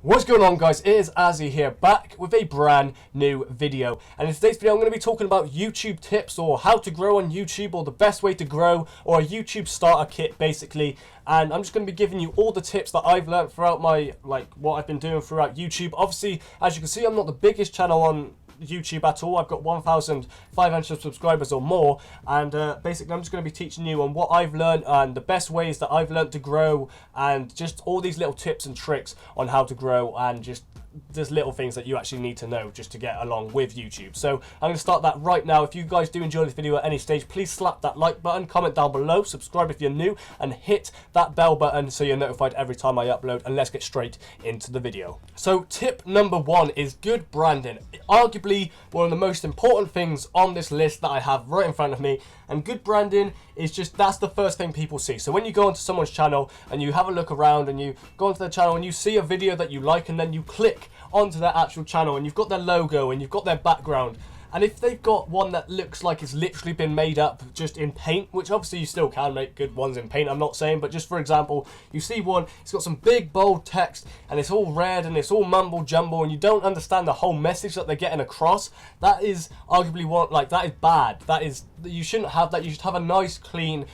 What's going on, guys? It is Azzy here, back with a brand new video. And in today's video I'm going to be talking about YouTube tips, or how to grow on YouTube, or the best way to grow, or a YouTube starter kit basically. And I'm just going to be giving you all the tips that I've learned throughout my, what I've been doing throughout YouTube. Obviously, as you can see, I'm not the biggest channel on YouTube at all. I've got 1,500 subscribers or more, and basically I'm just going to be teaching you on what I've learned and the best ways that I've learned to grow, and just all these little tips and tricks on how to grow, and just there's little things that you actually need to know just to get along with YouTube. So I'm going to start that right now. If you guys do enjoy this video at any stage, please slap that like button, comment down below, subscribe if you're new, and hit that bell button so you're notified every time I upload. And let's get straight into the video. So tip number one is good branding. Arguably one of the most important things on this list that I have right in front of me. And good branding is just, that's the first thing people see. So when you go onto someone's channel and you have a look around and you go onto their channel and you see a video that you like, and then you click onto their actual channel and you've got their logo and you've got their background, and if they've got one that looks like it's literally been made up just in paint, which obviously you still can make good ones in paint, I'm not saying, but just for example, you see one, it's got some big bold text and it's all red and it's all mumble jumble and you don't understand the whole message that they're getting across, that is arguably one, that is bad. That is, you shouldn't have that. You should have a nice clean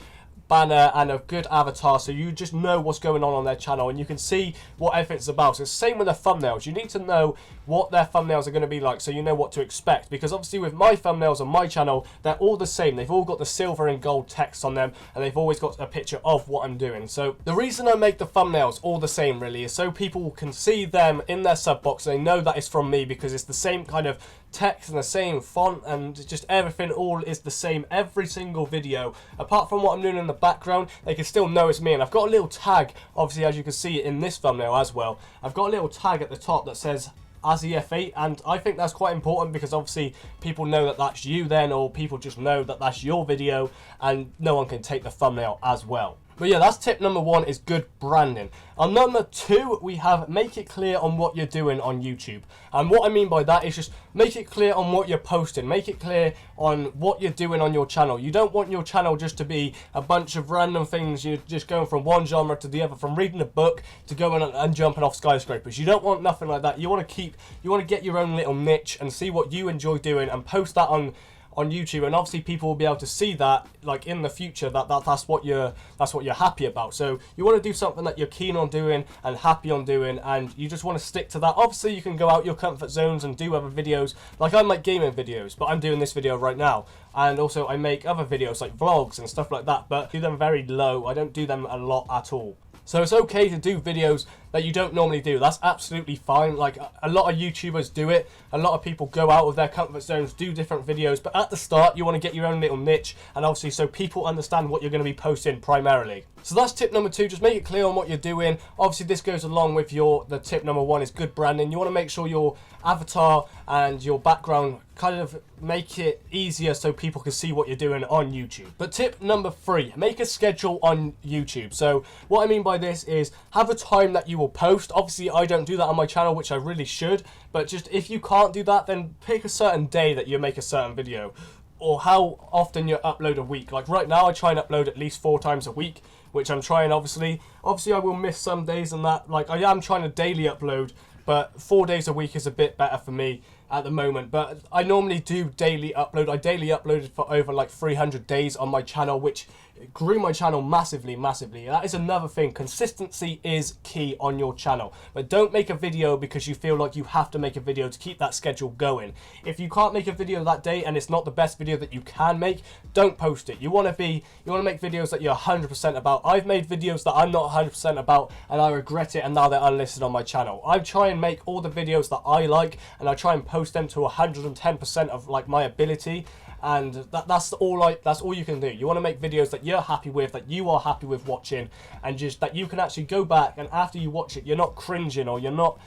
banner and a good avatar so you just know what's going on their channel and you can see what everything's about. So it's the same with the thumbnails. You need to know what their thumbnails are going to be like so you know what to expect, because obviously with my thumbnails on my channel, they're all the same. They've all got the silver and gold text on them and they've always got a picture of what I'm doing. So the reason I make the thumbnails all the same really is so people can see them in their sub box and they know that it's from me, because it's the same kind of text and the same font and just everything all is the same every single video. Apart from what I'm doing in the background, they can still know it's me. And I've got a little tag, obviously, as you can see in this thumbnail as well. I've got a little tag at the top that says AzzyF8, and I think that's quite important because obviously people know that that's you then, or people just know that that's your video and no one can take the thumbnail as well. But yeah, that's tip number one, is good branding. On number two, we have make it clear on what you're doing on YouTube. And what I mean by that is just make it clear on what you're posting. Make it clear on what you're doing on your channel. You don't want your channel just to be a bunch of random things. You're just going from one genre to the other, from reading a book to going and jumping off skyscrapers. You don't want nothing like that. You want to get your own little niche and see what you enjoy doing and post that on YouTube, and obviously people will be able to see that in the future that's what you're happy about. So you want to do something that you're keen on doing and happy on doing, and you just want to stick to that. Obviously you can go out your comfort zones and do other videos, like I make gaming videos, but I'm doing this video right now, and also I make other videos like vlogs and stuff like that, but I do them very low. I don't do them a lot at all. So it's okay to do videos that you don't normally do. That's absolutely fine. Like, a lot of YouTubers do it. A lot of people go out of their comfort zones, do different videos. But at the start, you want to get your own little niche. And obviously, so people understand what you're going to be posting primarily. So that's tip number two. Just make it clear on what you're doing. Obviously, this goes along with the tip number one, is good branding. You want to make sure your avatar and your background kind of make it easier so people can see what you're doing on YouTube. But tip number three, make a schedule on YouTube. So what I mean by this is have a time that you will post. Obviously I don't do that on my channel, which I really should, but just if you can't do that, then pick a certain day that you make a certain video, or how often you upload a week. Like right now I try and upload at least 4 times a week, which I'm trying. Obviously I will miss some days, and that, like, I am trying to daily upload, but 4 days a week is a bit better for me at the moment. But I normally do daily upload. I daily uploaded for over 300 days on my channel, which grew my channel massively. That is another thing. Consistency is key on your channel. But don't make a video because you feel like you have to make a video to keep that schedule going. If you can't make a video that day and it's not the best video that you can make, don't post it. You want to make videos that you're 100% about. I've made videos that I'm not 100% about and I regret it, and now they're unlisted on my channel. I try and make all the videos that I like, and I try and post them to 110% of my ability. And that's all you can do. You want to make videos that you're happy with, that you are happy with watching, and just that you can actually go back and after you watch it, you're not cringing, or you're not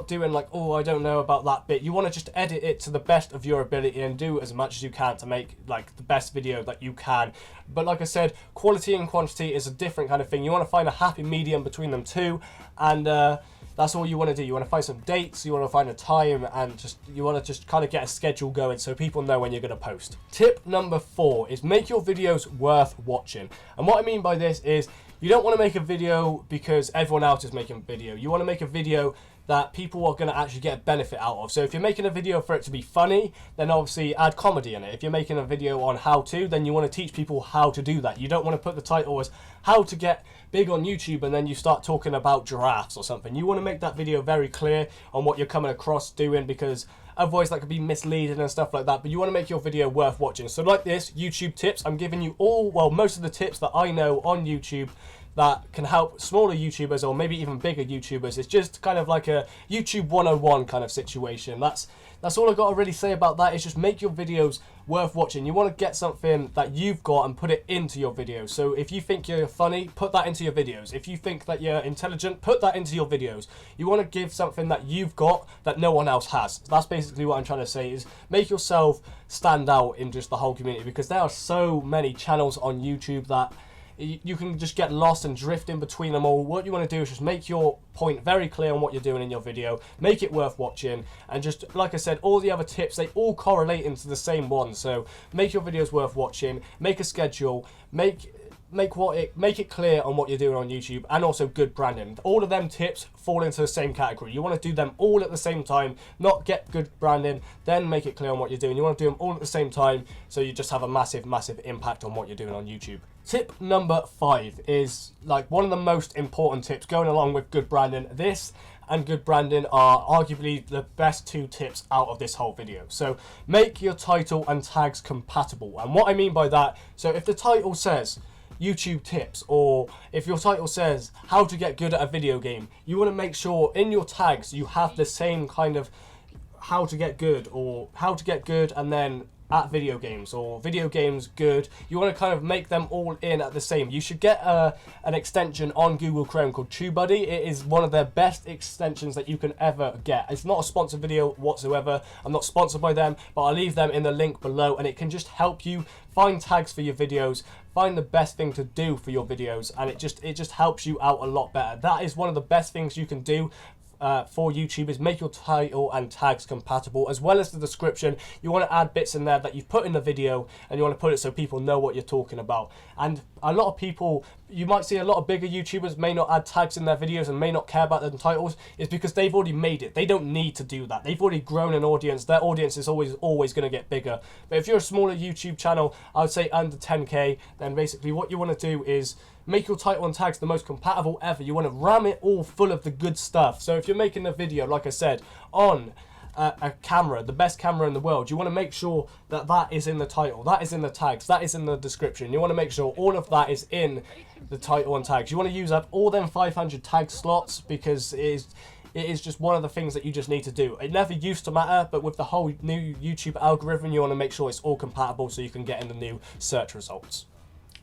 doing oh, I don't know about that bit. You want to just edit it to the best of your ability and do as much as you can to make the best video that you can. But like I said, quality and quantity is a different kind of thing. You want to find a happy medium between them two, and that's all you want to do. You want to find some dates, you want to find a time, and you want to just kind of get a schedule going so people know when you're going to post. Tip number 4 is make your videos worth watching. And what I mean by this is you don't want to make a video because everyone else is making a video. You want to make a video that people are going to actually get a benefit out of. So if you're making a video for it to be funny, then obviously add comedy in it. If you're making a video on how to, then you want to teach people how to do that. You don't want to put the title as how to get big on YouTube and then you start talking about giraffes or something. You want to make that video very clear on what you're coming across doing, because otherwise that could be misleading and stuff like that. But you want to make your video worth watching. So like this, YouTube tips, I'm giving you most of the tips that I know on YouTube that can help smaller YouTubers or maybe even bigger YouTubers. It's just kind of like a YouTube 101 kind of situation. That's all I got to really say about that. Is just make your videos worth watching. You want to get something that you've got and put it into your videos. So if you think you're funny, put that into your videos. If you think that you're intelligent, put that into your videos. You want to give something that you've got that no one else has. That's basically what I'm trying to say, is make yourself stand out in just the whole community, because there are so many channels on YouTube that you can just get lost and drift in between them all. What you want to do is just make your point very clear on what you're doing in your video, make it worth watching, and just like I said, all the other tips, they all correlate into the same one. So make your videos worth watching, make a schedule, make it clear on what you're doing on YouTube, and also good branding. All of them tips fall into the same category. You want to do them all at the same time, not get good branding, then make it clear on what you're doing. You want to do them all at the same time, so you just have a massive impact on what you're doing on YouTube. Tip number 5 is like one of the most important tips going along with good branding. This and good branding are arguably the best 2 tips out of this whole video. So make your title and tags compatible. And what I mean by that, so if the title says YouTube tips, or if your title says how to get good at a video game, you want to make sure in your tags you have the same kind of how to get good, or how to get good and then at video games, or video games good. You want to kind of make them all in at the same. You should get an extension on Google Chrome called TubeBuddy. It is one of the best extensions that you can ever get. It's not a sponsored video whatsoever. I'm not sponsored by them, but I'll leave them in the link below, and it can just help you find tags for your videos, find the best thing to do for your videos, and it just helps you out a lot better. That is one of the best things you can do for YouTube, is make your title and tags compatible, as well as the description. You want to add bits in there that you've put in the video, and you want to put it so people know what you're talking about. And a lot of people, you might see a lot of bigger YouTubers may not add tags in their videos and may not care about the titles, is because they've already made it. They don't need to do that. They've already grown an audience. Their audience is always going to get bigger. But if you're a smaller YouTube channel, I would say under 10k, then basically what you want to do is make your title and tags the most compatible ever. You want to ram it all full of the good stuff. So if you're making a video, like I said, on a camera, the best camera in the world, you want to make sure that that is in the title, that is in the tags, that is in the description. You want to make sure all of that is in the title and tags. You want to use up all them 500 tag slots, because it is just one of the things that you just need to do. It never used to matter, but with the whole new YouTube algorithm, you want to make sure it's all compatible so you can get in the new search results.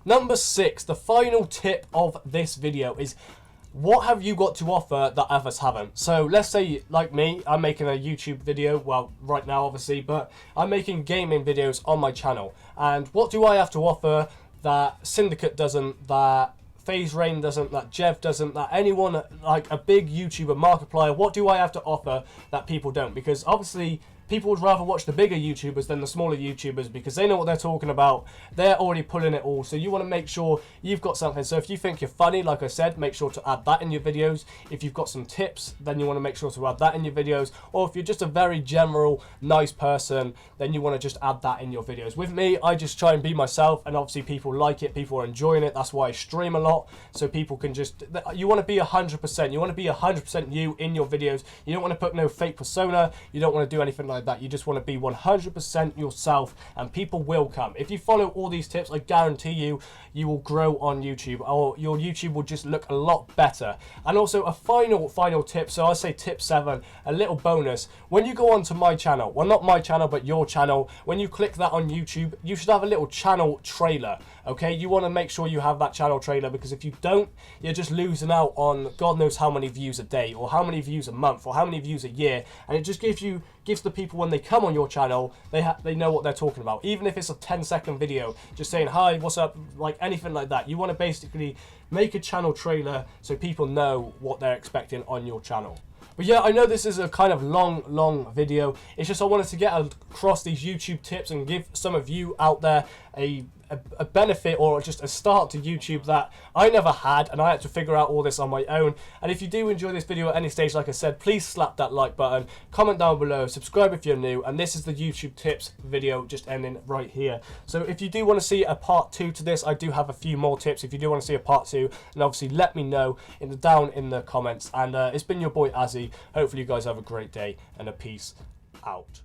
Number 6, the final tip of this video is, what have you got to offer that others haven't? So let's say, like me, I'm making a YouTube video, well, right now obviously, but I'm making gaming videos on my channel. And what do I have to offer that Syndicate doesn't, that FaZe Rain doesn't, that Jev doesn't, that anyone, like a big YouTuber, Markiplier, what do I have to offer that people don't? Because obviously people would rather watch the bigger YouTubers than the smaller YouTubers, because they know what they're talking about. They're already pulling it all. So you want to make sure you've got something. So if you think you're funny, like I said, make sure to add that in your videos. If you've got some tips, then you want to make sure to add that in your videos. Or if you're just a very general, nice person, then you want to just add that in your videos. With me, I just try and be myself, and obviously people like it, people are enjoying it. That's why I stream a lot, so people can just, you want to be 100%. You want to be 100% you in your videos. You don't want to put no fake persona. You don't want to do anything like that. You just want to be 100% yourself, and people will come. If you follow all these tips, I guarantee you will grow on YouTube, or your YouTube will just look a lot better. And also a final tip, so I say tip 7, a little bonus. When you go onto my channel, well, not my channel, but your channel, when you click that on YouTube, you should have a little channel trailer. Okay, you want to make sure you have that channel trailer, because if you don't, you're just losing out on God knows how many views a day, or how many views a month, or how many views a year. And it just gives the people, when they come on your channel, they know what they're talking about. Even if it's a 10-second video just saying hi, what's up, like anything like that, you want to basically make a channel trailer so people know what they're expecting on your channel. But yeah, I know this is a kind of long video. It's just I wanted to get across these YouTube tips and give some of you out there a a benefit or just a start to YouTube that I never had, and I had to figure out all this on my own. And if you do enjoy this video at any stage, like I said, please slap that like button, comment down below, subscribe if you're new, and this is the YouTube tips video just ending right here. So if you do want to see a part 2 to this, I do have a few more tips. If you do want to see a part 2, and obviously let me know down in the comments. And it's been your boy Azzy. Hopefully you guys have a great day, and a peace out.